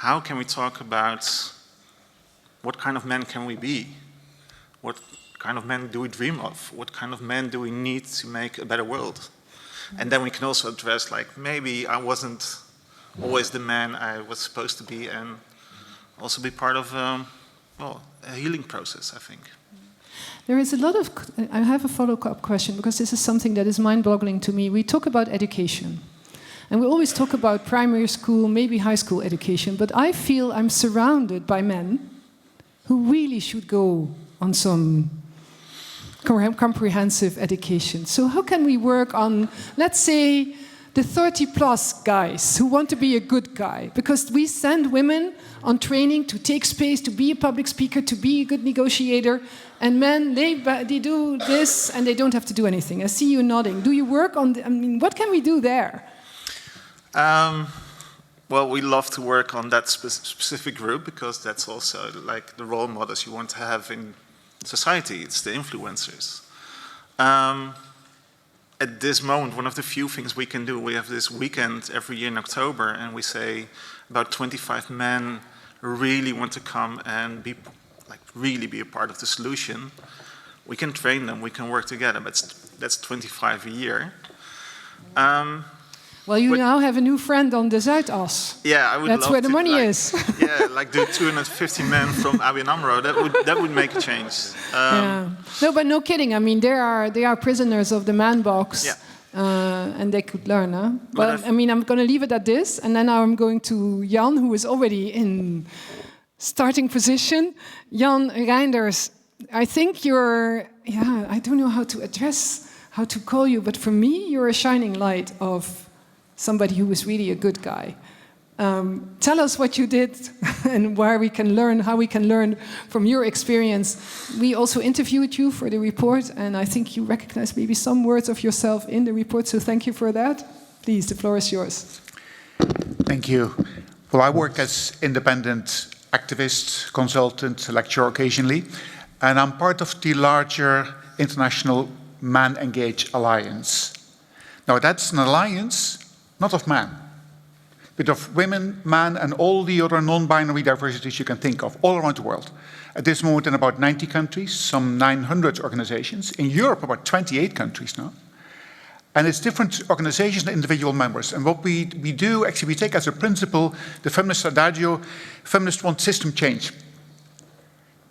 how can we talk about what kind of men can we be? What kind of men do we dream of? What kind of men do we need to make a better world? And then we can also address, like, maybe I wasn't always the man I was supposed to be, and also be part of well, a healing process, I think. There is a lot of... I have a follow-up question, because this is something that is mind-boggling to me. We talk about education. And we always talk about primary school, maybe high school education, but I feel I'm surrounded by men who really should go on some comprehensive education. So how can we work on, let's say, the 30-plus guys who want to be a good guy? Because we send women on training to take space, to be a public speaker, to be a good negotiator, and men, they do this and they don't have to do anything. I see you nodding. Do you work on, I mean, what can we do there? Well, we love to work on that specific group, because that's also like the role models you want to have in society. It's the influencers. At this moment, one of the few things we can do, we have this weekend every year in October, and we say about 25 men really want to come and be, like, really be a part of the solution. We can train them, we can work together, but that's 25 a year. Well, you now have a new friend on the Zuidas. Yeah, I would love to. That's where the money like, is. Yeah, like do 250 men from ABN AMRO. That would make a change. Yeah. No, but no kidding. I mean, they are prisoners of the man box, yeah. and they could learn. Huh? But I mean, I'm going to leave it at this, and then I'm going to Jan, who is already in starting position. Jan Reinders, I think you're. Yeah, I don't know how to call you, but for me, you're a shining light of somebody who is really a good guy. Tell us what you did and where we can learn, how we can learn from your experience. We also interviewed you for the report, and I think you recognize maybe some words of yourself in the report, so thank you for that. Please, the floor is yours. Thank you. Well, I work as independent activist, consultant, lecturer occasionally, and I'm part of the larger international Man Engage Alliance. Now, that's an alliance not of man, but of women, man, and all the other non-binary diversities you can think of all around the world. At this moment in about 90 countries, some 900 organizations. In Europe, about 28 countries now. And it's different organizations and individual members. And what we do, actually, we take as a principle the feminist adagio, feminists want system change.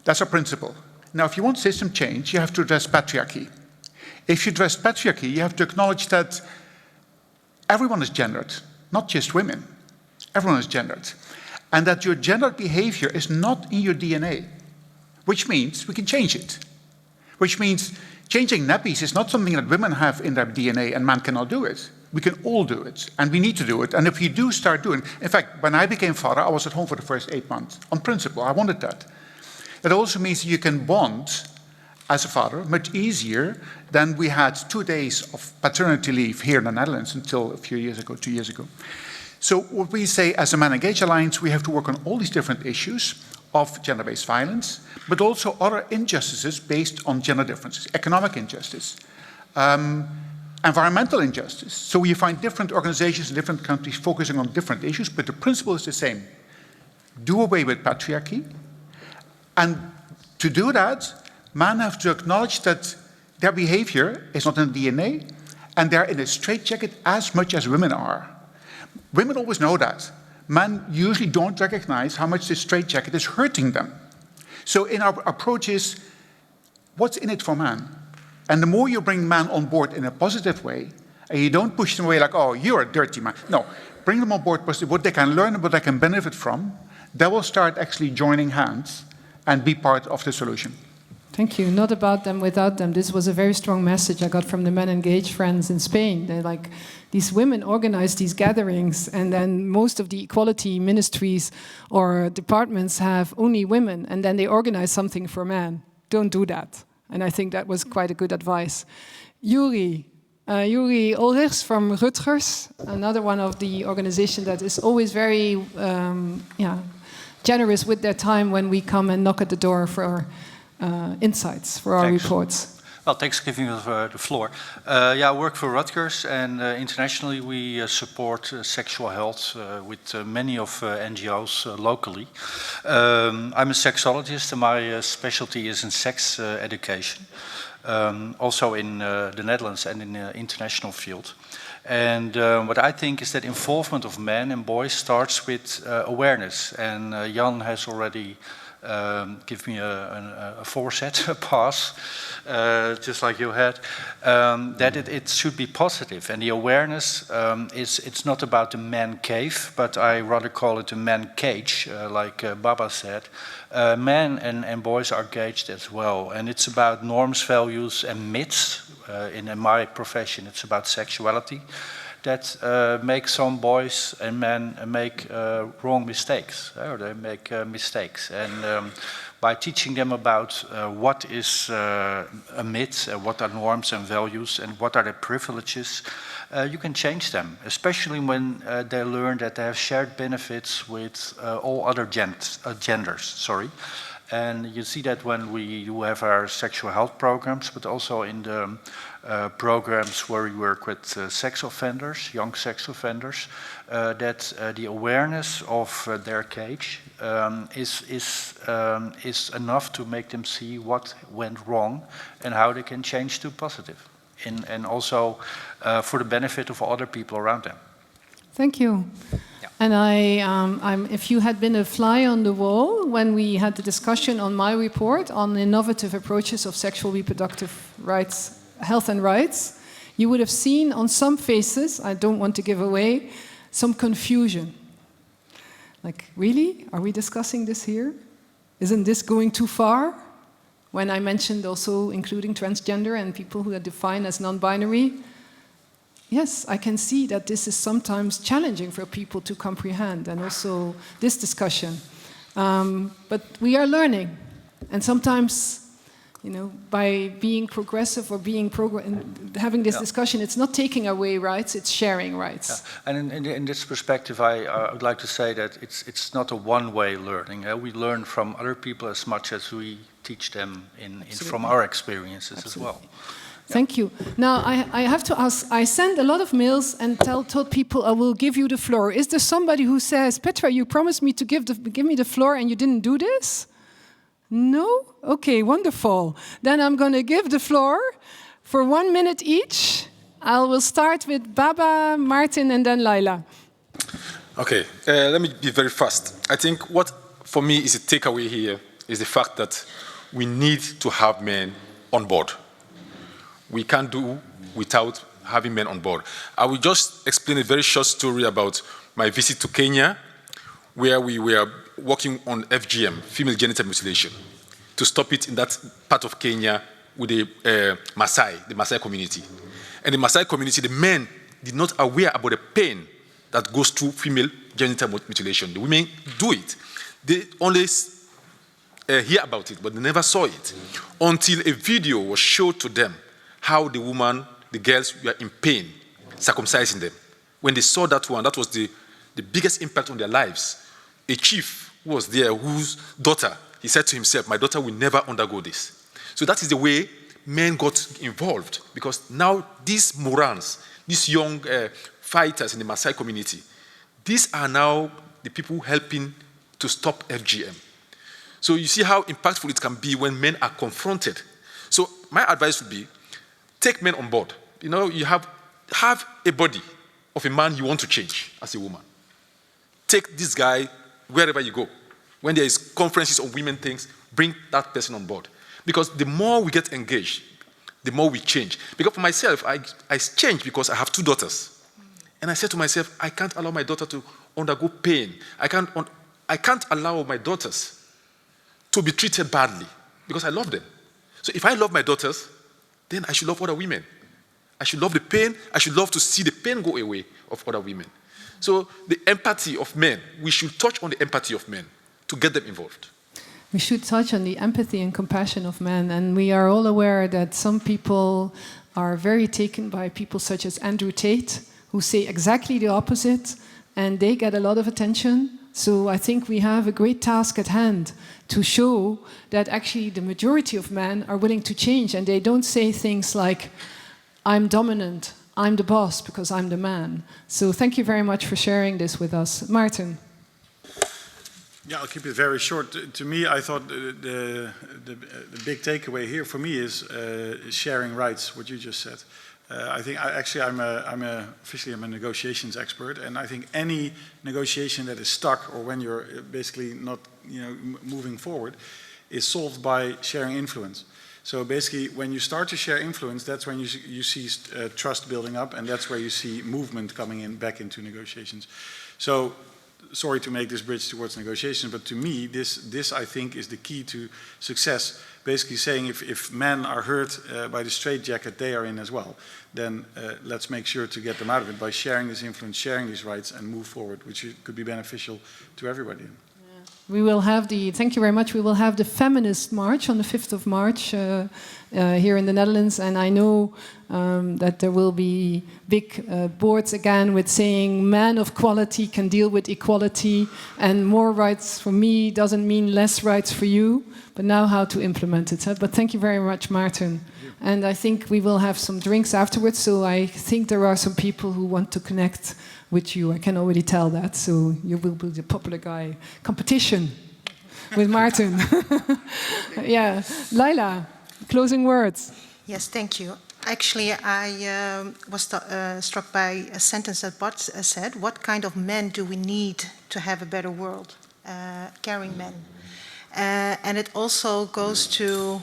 That's our principle. Now, if you want system change, you have to address patriarchy. If you address patriarchy, you have to acknowledge that everyone is gendered, not just women. Everyone is gendered. And that your gendered behavior is not in your DNA, which means we can change it. Which means changing nappies is not something that women have in their DNA and men cannot do it. We can all do it, and we need to do it. And if you do start doing, in fact, when I became father, I was at home for the first 8 months. On principle, I wanted that. That also means that you can bond as a father much easier than we had 2 days of paternity leave here in the Netherlands until a few years ago, 2 years ago. So what we say as a Man Engage Alliance, we have to work on all these different issues of gender-based violence, but also other injustices based on gender differences, economic injustice, environmental injustice. So you find different organizations in different countries focusing on different issues, but the principle is the same. Do away with patriarchy, and to do that, men have to acknowledge that their behavior is not in the DNA, and they're in a straitjacket as much as women are. Women always know that. Men usually don't recognize how much this straitjacket is hurting them. So in our approach is, what's in it for man? And the more you bring men on board in a positive way, and you don't push them away like, oh, you're a dirty man. No, bring them on board positive, what they can learn and what they can benefit from, they will start actually joining hands and be part of the solution. Thank you. Not about them, without them. This was a very strong message I got from the Men Engage friends in Spain. They're like, these women organize these gatherings, and then most of the equality ministries or departments have only women, and then they organize something for men. Don't do that. And I think that was quite a good advice. Yuri Ulrichs from Rutgers, another one of the organizations that is always very generous with their time when we come and knock at the door for insights for our reports. Well, thanks for giving me the floor. Yeah, I work for Rutgers, and internationally we support sexual health with many of NGOs locally. I'm a sexologist, and my specialty is in sex education, also in the Netherlands and in the international field. And what I think is that involvement of men and boys starts with awareness, and Jan has already give me a foresight, a pass, just like you had, that it should be positive. And the awareness it's not about the man cave, but I rather call it a man cage, like Baba said. Men and boys are caged as well. And it's about norms, values, and myths. In my profession, it's about sexuality. That make some boys and men make wrong mistakes, or they make mistakes. And by teaching them about what is a myth, what are norms and values, and what are the privileges, you can change them, especially when they learn that they have shared benefits with all other genders. Sorry. And you see that when we do have our sexual health programs, but also in the programs where we work with sex offenders, young sex offenders, that the awareness of their cage is enough to make them see what went wrong and how they can change to positive, and also for the benefit of other people around them. Thank you. And if you had been a fly on the wall when we had the discussion on my report on innovative approaches of sexual reproductive rights, health and rights, you would have seen on some faces, I don't want to give away, some confusion. Like, really? Are we discussing this here? Isn't this going too far? When I mentioned also including transgender and people who are defined as non-binary, yes, I can see that this is sometimes challenging for people to comprehend, and also this discussion. But we are learning, and sometimes, you know, by being progressive or being having this discussion, it's not taking away rights; it's sharing rights. Yeah. And in this perspective, I would like to say that it's not a one-way learning. We learn from other people as much as we teach them from our experiences as well. Thank you. Now, I have to ask, I send a lot of mails and told people I will give you the floor. Is there somebody who says, Petra, you promised me to give me the floor and you didn't do this? No? Okay, wonderful. Then I'm going to give the floor for 1 minute each. I will start with Baba, Martin, and then Laila. Okay, let me be very fast. I think what, for me, is a takeaway here is the fact that we need to have men on board. We can't do without having men on board. I will just explain a very short story about my visit to Kenya, where we were working on FGM, female genital mutilation, to stop it in that part of Kenya with the Maasai community. And the Maasai community, the men did not aware about the pain that goes through female genital mutilation. The women do it. They only hear about it, but they never saw it until a video was showed to them how the girls were in pain, circumcising them. When they saw that one, that was the biggest impact on their lives. A chief who was there, whose daughter, he said to himself, my daughter will never undergo this. So that is the way men got involved, because now these Morans, these young fighters in the Maasai community, these are now the people helping to stop FGM. So you see how impactful it can be when men are confronted. So my advice would be, take men on board. You know, you have a body of a man you want to change as a woman. Take this guy wherever you go. When there is conferences on women things, bring that person on board. Because the more we get engaged, the more we change. Because for myself, I changed because I have 2 daughters. And I said to myself, I can't allow my daughter to undergo pain. I can't allow my daughters to be treated badly because I love them. So if I love my daughters, then I should love other women. I should love the pain. I should love to see the pain go away of other women. So the empathy of men, we should touch on the empathy of men to get them involved. We should touch on the empathy and compassion of men. And we are all aware that some people are very taken by people such as Andrew Tate, who say exactly the opposite, and they get a lot of attention, So I think we have a great task at hand to show that actually the majority of men are willing to change, and they don't say things like, I'm dominant, I'm the boss because I'm the man. So thank you very much for sharing this with us. Maarten. Yeah, I'll keep it very short. To me, I thought the big takeaway here for me is sharing rights, what you just said. I think officially I'm a negotiations expert, and I think any negotiation that is stuck or when you're basically not moving forward is solved by sharing influence. So basically, when you start to share influence, that's when you see trust building up, and that's where you see movement coming back into negotiations. So, sorry to make this bridge towards negotiations, but to me, this I think is the key to success. Basically saying if men are hurt by the straitjacket they are in as well, then let's make sure to get them out of it by sharing this influence, sharing these rights, and move forward, which could be beneficial to everybody. We will have thank you very much, we will have the Feminist March on the 5th of March here in the Netherlands, and I know that there will be big boards again with saying men of quality can deal with equality, and more rights for me doesn't mean less rights for you, but now how to implement it. But thank you very much, Maarten. And I think we will have some drinks afterwards, so I think there are some people who want to connect with you. I can already tell that, so you will be the popular guy competition with Maarten. Yeah, Laila, closing words. Yes, thank you. Actually, I was struck by a sentence that Bart said. What kind of men do we need to have a better world? Caring men. And it also goes to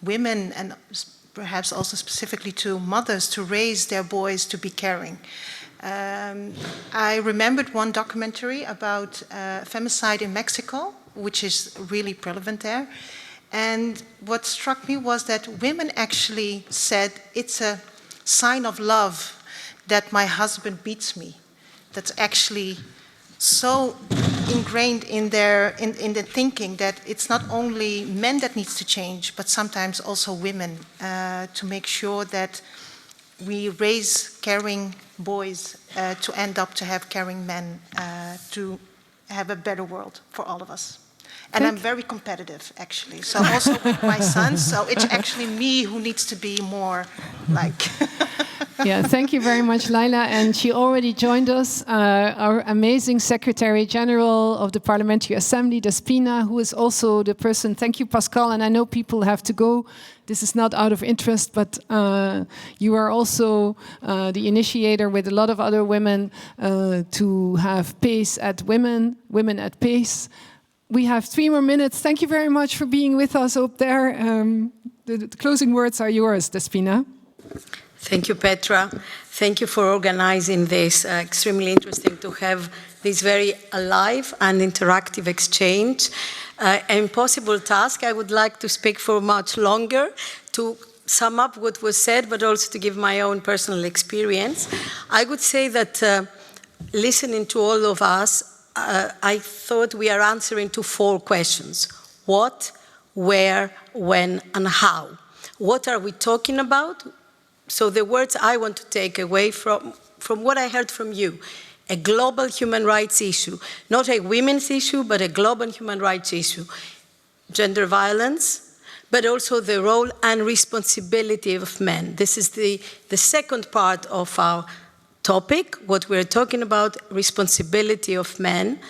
women and perhaps also specifically to mothers to raise their boys to be caring. I remembered one documentary about femicide in Mexico, which is really relevant there. And what struck me was that women actually said, it's a sign of love that my husband beats me. That's actually so ingrained in the thinking that it's not only men that needs to change, but sometimes also women, to make sure that we raise caring boys to end up to have caring men, to have a better world for all of us. And I'm very competitive, actually. So also with my sons, so it's actually me who needs to be more like... Yeah, thank you very much, Laila. And she already joined us, our amazing Secretary General of the Parliamentary Assembly, Despina, who is also the person. Thank you, Pascal. And I know people have to go. This is not out of interest, but you are also the initiator with a lot of other women to have pace at women at pace. We have 3 more minutes. Thank you very much for being with us up there. The closing words are yours, Despina. Thank you, Petra. Thank you for organizing this. Extremely interesting to have this very alive and interactive exchange. An impossible task. I would like to speak for much longer to sum up what was said, but also to give my own personal experience. I would say that listening to all of us, I thought we are answering to 4 questions. What, where, when, and how. What are we talking about? So the words I want to take away from what I heard from you, a global human rights issue, not a women's issue, but a global human rights issue. Gender violence, but also the role and responsibility of men. This is the second part of our topic, what we're talking about, responsibility of men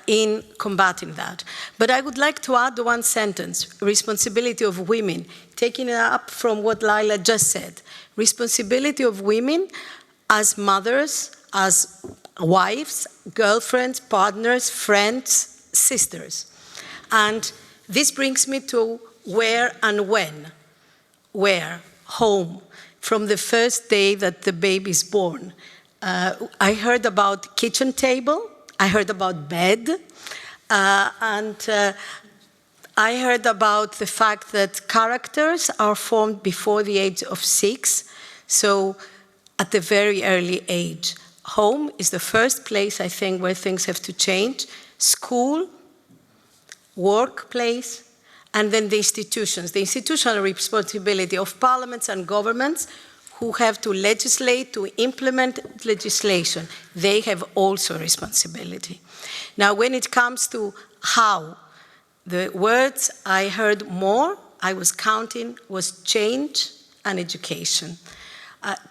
in combating that. But I would like to add 1 sentence, responsibility of women, taking it up from what Laila just said. Responsibility of women as mothers, as wives, girlfriends, partners, friends, sisters. And this brings me to where and when. Where? Home. From the first day that the baby is born. I heard about kitchen table, I heard about bed, and I heard about the fact that characters are formed before the age of 6, so at a very early age. Home is the first place, I think, where things have to change. School, workplace, and then the institutions. The institutional responsibility of parliaments and governments who have to legislate, to implement legislation. They have also a responsibility. Now, when it comes to how, the words I heard more, I was counting, was change and education.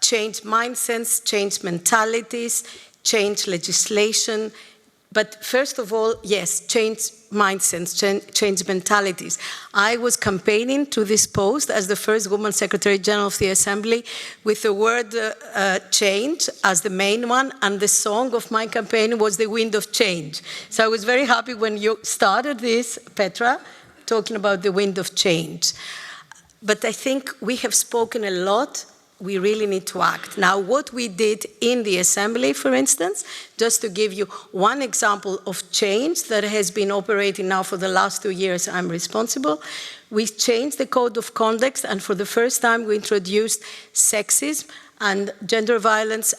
Change mindsets, change mentalities, change legislation. But first of all, yes, change mindsets, change mentalities. I was campaigning to this post as the first woman Secretary General of the Assembly with the word change as the main one, and the song of my campaign was The Wind of Change. So I was very happy when you started this, Petra, talking about the wind of change. But I think we have spoken a lot. We really need to act. Now, what we did in the Assembly, for instance, just to give you one example of change that has been operating now for the last 2 years I'm responsible, we changed the code of conduct, and for the first time we introduced sexism and gender violence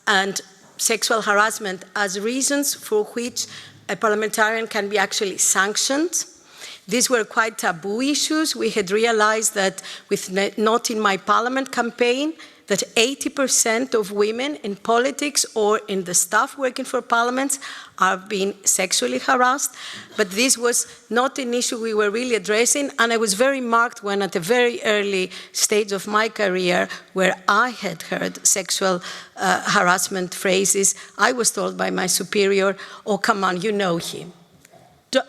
and sexual harassment as reasons for which a parliamentarian can be actually sanctioned. These were quite taboo issues. We had realized that with Not in My Parliament campaign, that 80% of women in politics or in the staff working for parliaments are being sexually harassed. But this was not an issue we were really addressing, and I was very marked when at a very early stage of my career, where I had heard sexual harassment phrases, I was told by my superior, oh, come on, you know him.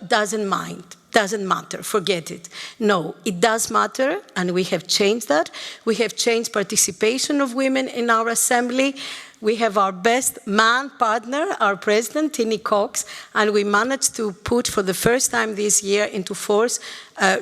Doesn't mind. Doesn't matter, forget it. No, it does matter, and we have changed that. We have changed participation of women in our Assembly. We have our best man partner, our president, Tini Cox, and we managed to put for the first time this year into force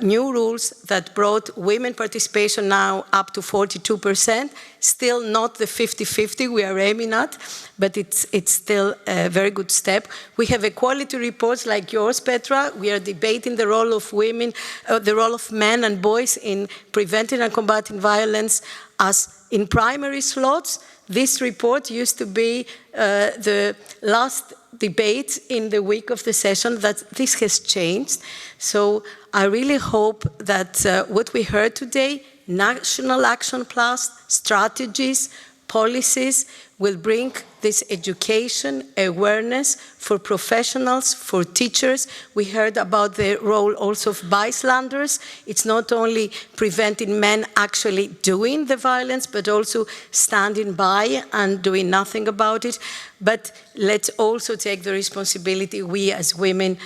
new rules that brought women participation now up to 42%. Still not the 50-50 we are aiming at, but it's still a very good step. We have equality reports like yours, Petra. We are debating the role of women, the role of men and boys in preventing and combating violence as in primary slots. This report used to be the last debate in the week of the session. That this has changed. So I really hope that what we heard today, national action plans, strategies, policies, will bring this education, awareness for professionals, for teachers. We heard about the role also of bystanders. It's not only preventing men actually doing the violence, but also standing by and doing nothing about it. But let's also take the responsibility, we as women,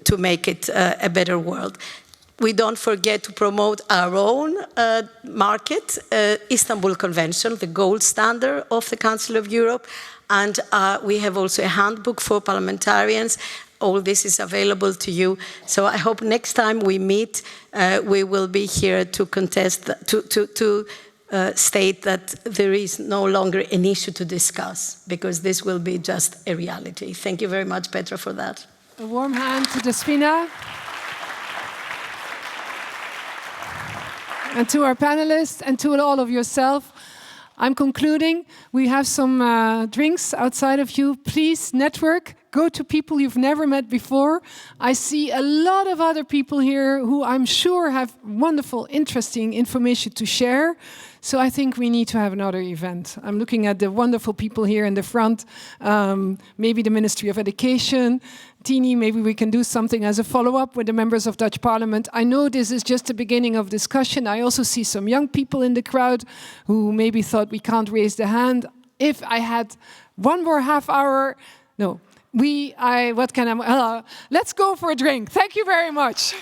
to make it a better world. We don't forget to promote our own market, Istanbul Convention, the gold standard of the Council of Europe. And we have also a handbook for parliamentarians. All this is available to you. So I hope next time we meet, we will be here to contest, to state that there is no longer an issue to discuss, because this will be just a reality. Thank you very much, Petra, for that. A warm hand to Despina. And to our panelists and to all of yourself. I'm concluding. We have some drinks outside of you. Please network. Go to people you've never met before. I see a lot of other people here who I'm sure have wonderful, interesting information to share. So I think we need to have another event. I'm looking at the wonderful people here in the front. Maybe the Ministry of Education. Tini, maybe we can do something as a follow-up with the members of Dutch Parliament. I know this is just the beginning of discussion. I also see some young people in the crowd who maybe thought we can't raise the hand. If I had one more half hour, no. Let's go for a drink. Thank you very much.